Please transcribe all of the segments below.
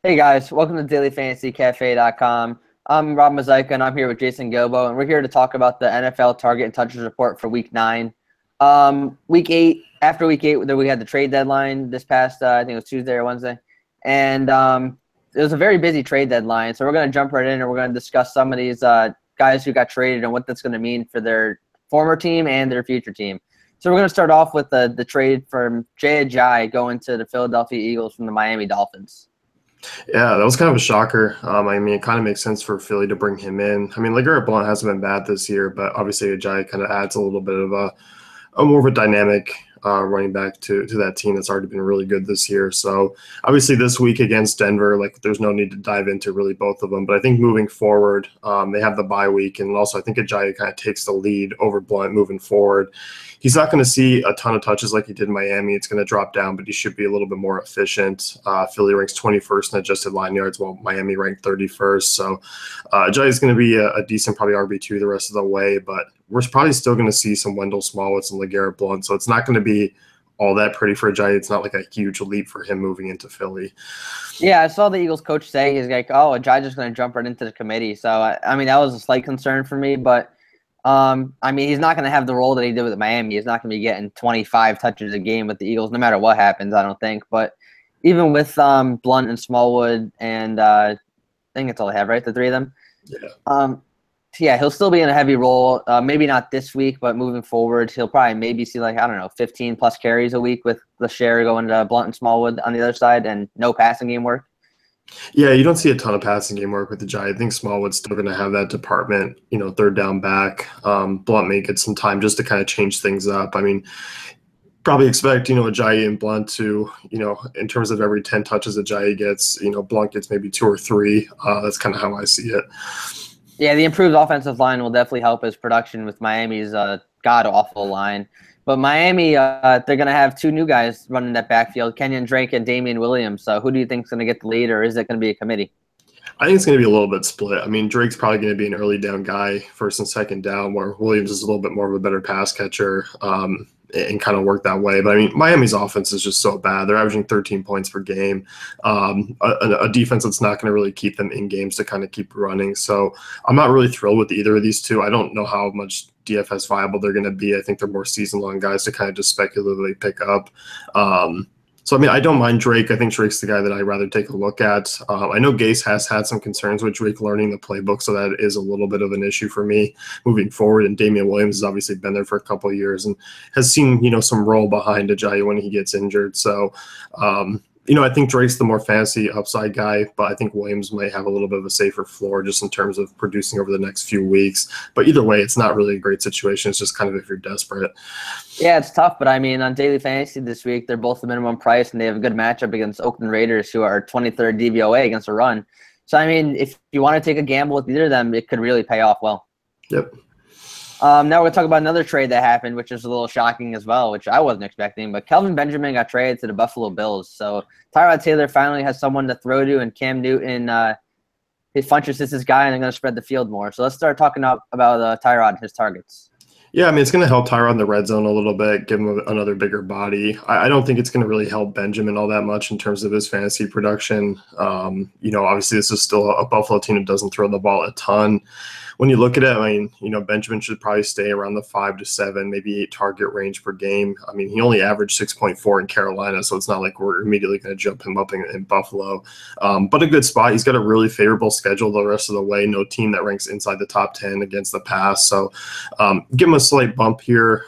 Hey guys, welcome to dailyfantasycafe.com. I'm Rob Mozaika and I'm here with Jason Gobo, and we're here to talk about the NFL target and touches report for week 9. Week 8, after week 8, we had the trade deadline this past, I think it was Tuesday or Wednesday. And it was a very busy trade deadline, so we're going to jump right in and we're going to discuss some of these guys who got traded and what that's going to mean for their former team and their future team. So we're going to start off with the trade from Jay Ajayi going to the Philadelphia Eagles from the Miami Dolphins. Yeah, that was kind of a shocker. It kind of makes sense for Philly to bring him in. LeGarrette Blount hasn't been bad this year, but obviously Ajayi kind of adds a little bit of a more of a dynamic running back to that team that's already been really good this year. So obviously this week against Denver, there's no need to dive into really both of them. But I think moving forward, they have the bye week, and also I think Ajayi kind of takes the lead over Blount moving forward. He's not going to see a ton of touches like he did in Miami. It's going to drop down, but he should be a little bit more efficient. Philly ranks 21st in adjusted line yards, while Miami ranked 31st. So Ajayi is going to be a decent, probably RB2 the rest of the way, but we're probably still going to see some Wendell Smallwoods and LeGarrette Blount. So it's not going to be all that pretty for Ajayi. It's not like a huge leap for him moving into Philly. Yeah, I saw the Eagles coach say he's like, "Oh, Ajayi's just going to jump right into the committee." So that was a slight concern for me, but he's not going to have the role that he did with Miami. He's not going to be getting 25 touches a game with the Eagles, no matter what happens. I don't think. But even with Blount and Smallwood, and I think that's all I have, right? The three of them. Yeah. Yeah, he'll still be in a heavy role. Maybe not this week, but moving forward, he'll probably maybe see 15 plus carries a week with the share going to Blount and Smallwood on the other side, and no passing game work. Yeah, you don't see a ton of passing game work with Ajayi. I think Smallwood's still going to have that department, third down back. Blount may get some time just to kind of change things up. Probably expect, Ajayi and Blount to, in terms of every 10 touches Ajayi gets, Blount gets maybe 2 or 3. That's kind of how I see it. Yeah, the improved offensive line will definitely help his production with Miami's god-awful line. But Miami, they're going to have two new guys running that backfield, Kenyon Drake and Damian Williams. So who do you think is going to get the lead, or is it going to be a committee? I think it's going to be a little bit split. Drake's probably going to be an early down guy, first and second down, where Williams is a little bit more of a better pass catcher. And kind of work that way. But Miami's offense is just so bad. They're averaging 13 points per game. A defense that's not going to really keep them in games to kind of keep running. So I'm not really thrilled with either of these two. I don't know how much DFS viable they're going to be. I think they're more season-long guys to kind of just speculatively pick up. I don't mind Drake. I think Drake's the guy that I'd rather take a look at. I know Gase has had some concerns with Drake learning the playbook, so that is a little bit of an issue for me moving forward. And Damian Williams has obviously been there for a couple of years and has seen, some role behind Ajayi when he gets injured. So, I think Drake's the more fantasy upside guy, but I think Williams might have a little bit of a safer floor just in terms of producing over the next few weeks. But either way, it's not really a great situation. It's just kind of if you're desperate. Yeah, it's tough, but on Daily Fantasy this week, they're both the minimum price, and they have a good matchup against Oakland Raiders, who are 23rd DVOA against a run. So, if you want to take a gamble with either of them, it could really pay off well. Yep. Now we're going to talk about another trade that happened, which is a little shocking as well, which I wasn't expecting. But Kelvin Benjamin got traded to the Buffalo Bills. So Tyrod Taylor finally has someone to throw to, and Cam Newton, his Funchess is his guy, and they're going to spread the field more. So let's start talking about Tyrod and his targets. Yeah, it's going to help Tyrod in the red zone a little bit, give him another bigger body. I don't think it's going to really help Benjamin all that much in terms of his fantasy production. Obviously this is still a Buffalo team that doesn't throw the ball a ton. When you look at it, Benjamin should probably stay around the 5 to 7, maybe 8 target range per game. He only averaged 6.4 in Carolina, so it's not like we're immediately going to jump him up in Buffalo. But a good spot. He's got a really favorable schedule the rest of the way. No team that ranks inside the top 10 against the pass. So give him a slight bump here.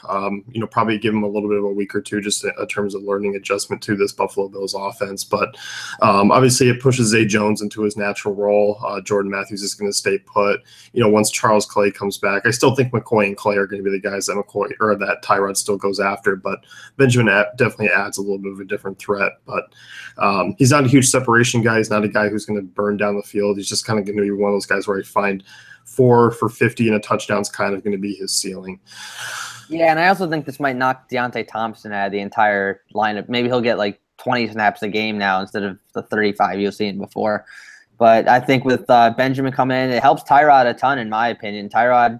Probably give him a little bit of a week or two just in terms of learning adjustment to this Buffalo Bills offense. But obviously it pushes Zay Jones into his natural role. Jordan Matthews is going to stay put. Once Charles Clay comes back, I still think McCoy and Clay are going to be the guys that Tyrod still goes after. But Benjamin definitely adds a little bit of a different threat. But he's not a huge separation guy. He's not a guy who's going to burn down the field. He's just kind of going to be one of those guys where I find 4 for 50 and a touchdown's kind of going to be his ceiling. Yeah, and I also think this might knock Deontay Thompson out of the entire lineup. Maybe he'll get 20 snaps a game now instead of the 35 you've seen before. But I think with Benjamin coming in, it helps Tyrod a ton, in my opinion. Tyrod,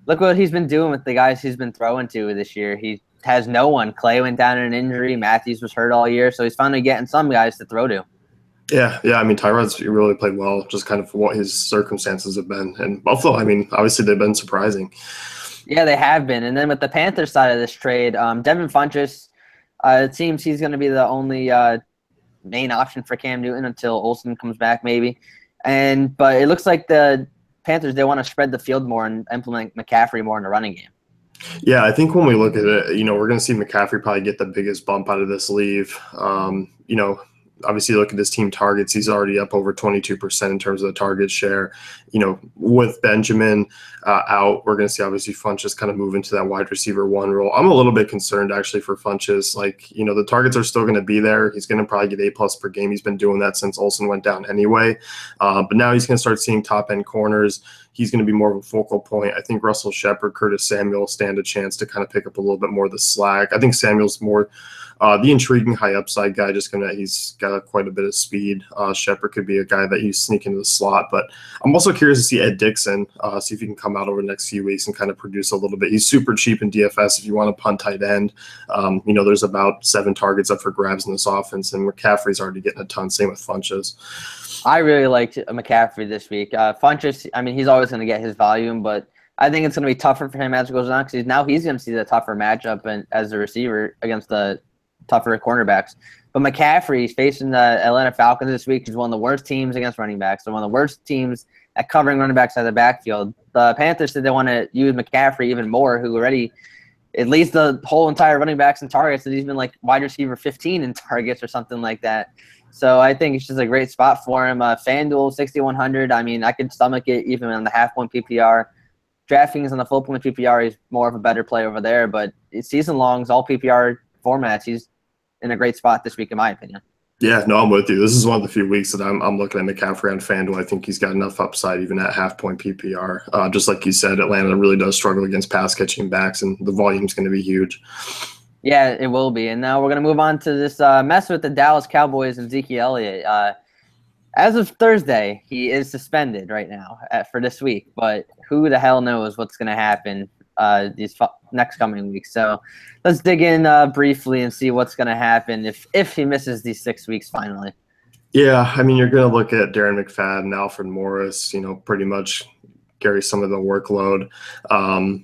look what he's been doing with the guys he's been throwing to this year. He has no one. Clay went down in an injury. Matthews was hurt all year, so he's finally getting some guys to throw to. Yeah. I mean, Tyrod's really played well, just kind of for what his circumstances have been. And Buffalo, I mean, obviously they've been surprising. Yeah, they have been. And then with the Panthers side of this trade, Devin Funchess, it seems he's going to be the only main option for Cam Newton until Olsen comes back, maybe. But it looks like the Panthers, they want to spread the field more and implement McCaffrey more in the running game. Yeah, I think when we look at it, we're going to see McCaffrey probably get the biggest bump out of this leave. Obviously look at his team targets. He's already up over 22% in terms of the target share. With Benjamin out, we're going to see obviously Funchess kind of move into that wide receiver one role. I'm a little bit concerned actually for Funchess. The targets are still going to be there. He's going to probably get A+ per game. He's been doing that since Olsen went down anyway. But now he's going to start seeing top end corners. He's going to be more of a focal point. I think Russell Shepard, Curtis Samuel stand a chance to kind of pick up a little bit more of the slack. I think Samuel's more the intriguing high upside guy, he's got quite a bit of speed. Shepard could be a guy that you sneak into the slot, but I'm also curious to see Ed Dickson, see if he can come out over the next few weeks and kind of produce a little bit. He's super cheap in DFS if you want to punt tight end. There's about 7 targets up for grabs in this offense, and McCaffrey's already getting a ton. Same with Funchess. I really liked McCaffrey this week. Funchess, I mean, he's always going to get his volume, but I think it's going to be tougher for him as it goes on because now he's going to see the tougher matchup as a receiver against the tougher cornerbacks. But McCaffrey's facing the Atlanta Falcons this week. He's one of the worst teams against running backs. They're one of the worst teams at covering running backs out of the backfield. The Panthers said they want to use McCaffrey even more, who already at least the whole entire running backs and targets, and he's been like wide receiver 15 in targets or something like that. So I think it's just a great spot for him. FanDuel 6,100. I mean, I could stomach it even on the half-point PPR. DraftKings on the full-point PPR, he's more of a better play over there. But season longs, all PPR formats, he's in a great spot this week, in my opinion. Yeah, no, I'm with you. This is one of the few weeks that I'm looking at McCaffrey on FanDuel. I think he's got enough upside even at half-point PPR. Just like you said, Atlanta really does struggle against pass-catching backs, and the volume's going to be huge. Yeah, it will be. And now we're going to move on to this mess with the Dallas Cowboys and Zeke Elliott. As of Thursday, he is suspended right now for this week. But who the hell knows what's going to happen these next coming weeks. So let's dig in briefly and see what's going to happen if he misses these 6 weeks finally. Yeah, I mean, you're going to look at Darren McFadden, Alfred Morris, pretty much carry some of the workload.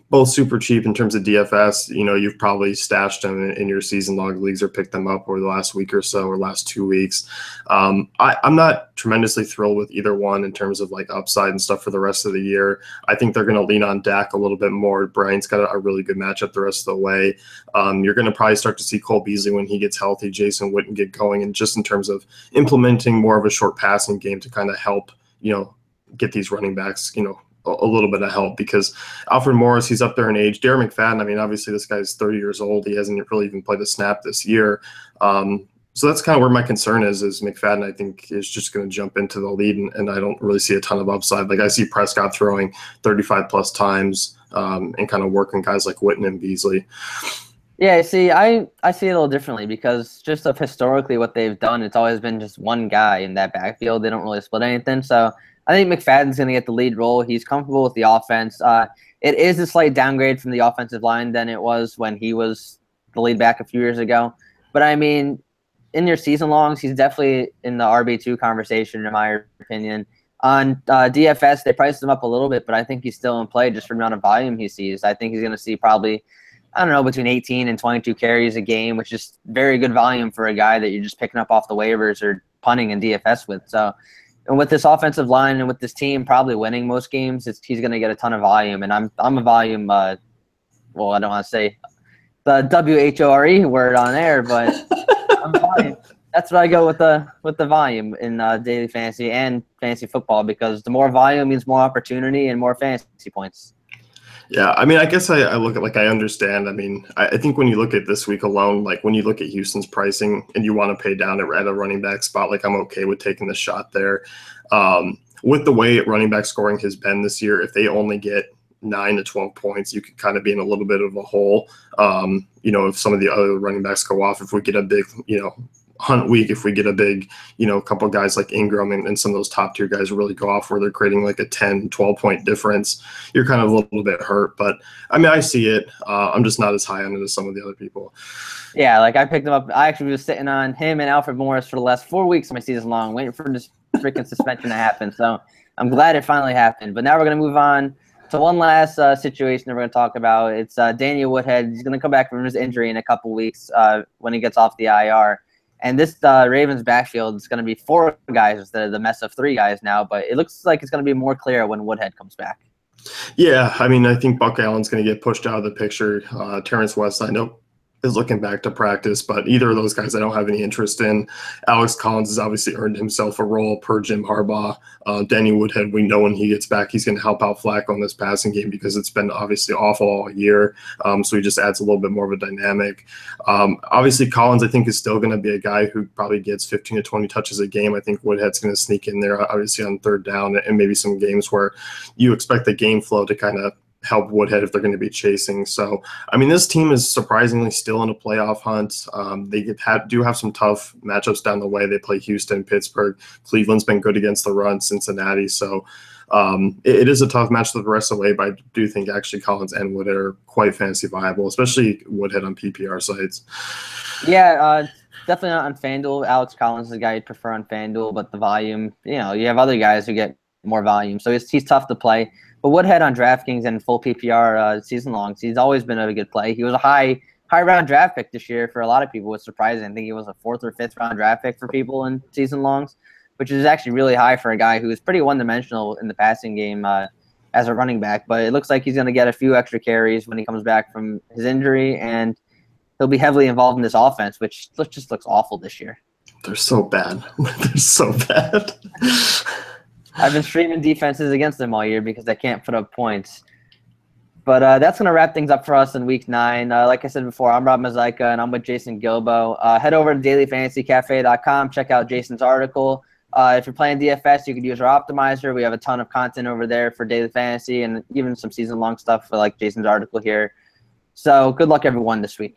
Both super cheap in terms of DFS. You've probably stashed them in your season log leagues or picked them up over the last week or so or last 2 weeks. I'm not tremendously thrilled with either one in terms of like upside and stuff for the rest of the year. I think they're going to lean on Dak a little bit more. Bryant's got a really good matchup the rest of the way. You're going to probably start to see Cole Beasley when he gets healthy, Jason Witten get going, and just in terms of implementing more of a short passing game to kind of help, get these running backs, a little bit of help, because Alfred Morris, he's up there in age. Darren McFadden, I mean, obviously this guy's 30 years old. He hasn't really even played a snap this year. So that's kind of where my concern is McFadden, I think, is just going to jump into the lead, and I don't really see a ton of upside. Like I see Prescott throwing 35 plus times and kind of working guys like Witten and Beasley. Yeah, see, I see it a little differently because just of historically what they've done, it's always been just one guy in that backfield. They don't really split anything. So I think McFadden's going to get the lead role. He's comfortable with the offense. It is a slight downgrade from the offensive line than it was when he was the lead back a few years ago. But, I mean, in your season longs, he's definitely in the RB2 conversation, in my opinion. On DFS, they priced him up a little bit, but I think he's still in play just for the amount of volume he sees. I think he's going to see probably, I don't know, between 18 and 22 carries a game, which is very good volume for a guy that you're just picking up off the waivers or punting in DFS with. So, and with this offensive line and with this team probably winning most games, he's going to get a ton of volume. And I'm a volume, I don't want to say the WHORE word on air, but I'm volume. That's what I go with the volume in daily fantasy and fantasy football, because the more volume means more opportunity and more fantasy points. Yeah, I mean, I guess I look at, I understand. I mean, I think when you look at this week alone, when you look at Houston's pricing and you want to pay down at a running back spot, I'm okay with taking the shot there. With the way running back scoring has been this year, if they only get 9 to 12 points, you could kind of be in a little bit of a hole. If some of the other running backs go off, if we get a big, hunt week if we get a big, couple guys like Ingram and some of those top tier guys really go off where they're creating like a 10, 12-point difference. You're kind of a little bit hurt, but I mean, I see it. I'm just not as high on it as some of the other people. Yeah, like I picked him up. I actually was sitting on him and Alfred Morris for the last 4 weeks of my season long, waiting for this freaking suspension to happen. So I'm glad it finally happened. But now we're going to move on to one last situation that we're going to talk about. It's Daniel Woodhead. He's going to come back from his injury in a couple weeks when he gets off the IR. And this Ravens backfield is going to be 4 guys instead of the mess of 3 guys now. But it looks like it's going to be more clear when Woodhead comes back. Yeah, I mean, I think Buck Allen's going to get pushed out of the picture. Terrence West, I know, is looking back to practice, but either of those guys I don't have any interest in. Alex Collins has obviously earned himself a role per Jim Harbaugh. Danny Woodhead, we know when he gets back, he's going to help out Flacco in this passing game because it's been obviously awful all year. So he just adds a little bit more of a dynamic. Obviously, Collins, I think, is still going to be a guy who probably gets 15 to 20 touches a game. I think Woodhead's going to sneak in there, obviously, on third down and maybe some games where you expect the game flow to kind of help Woodhead if they're going to be chasing. So, I mean, this team is surprisingly still in a playoff hunt. They do have some tough matchups down the way. They play Houston, Pittsburgh. Cleveland's been good against the run, Cincinnati. So it is a tough match the rest of the way, but I do think actually Collins and Woodhead are quite fantasy viable, especially Woodhead on PPR sites. Yeah, definitely not on FanDuel. Alex Collins is the guy you'd prefer on FanDuel, but the volume, you have other guys who get more volume. So he's tough to play. But Woodhead on DraftKings and full PPR season longs, he's always been a good play. He was a high round draft pick this year for a lot of people. It's surprising. I think he was a 4th or 5th round draft pick for people in season longs, which is actually really high for a guy who is pretty one-dimensional in the passing game as a running back. But it looks like he's going to get a few extra carries when he comes back from his injury, and he'll be heavily involved in this offense, which just looks awful this year. They're so bad. They're so bad. I've been streaming defenses against them all year because they can't put up points. But that's going to wrap things up for us in Week 9. Like I said before, I'm Rob Mazaika, and I'm with Jason Gilbo. Head over to dailyfantasycafe.com. Check out Jason's article. If you're playing DFS, you can use our optimizer. We have a ton of content over there for daily fantasy and even some season-long stuff for like Jason's article here. So good luck, everyone, this week.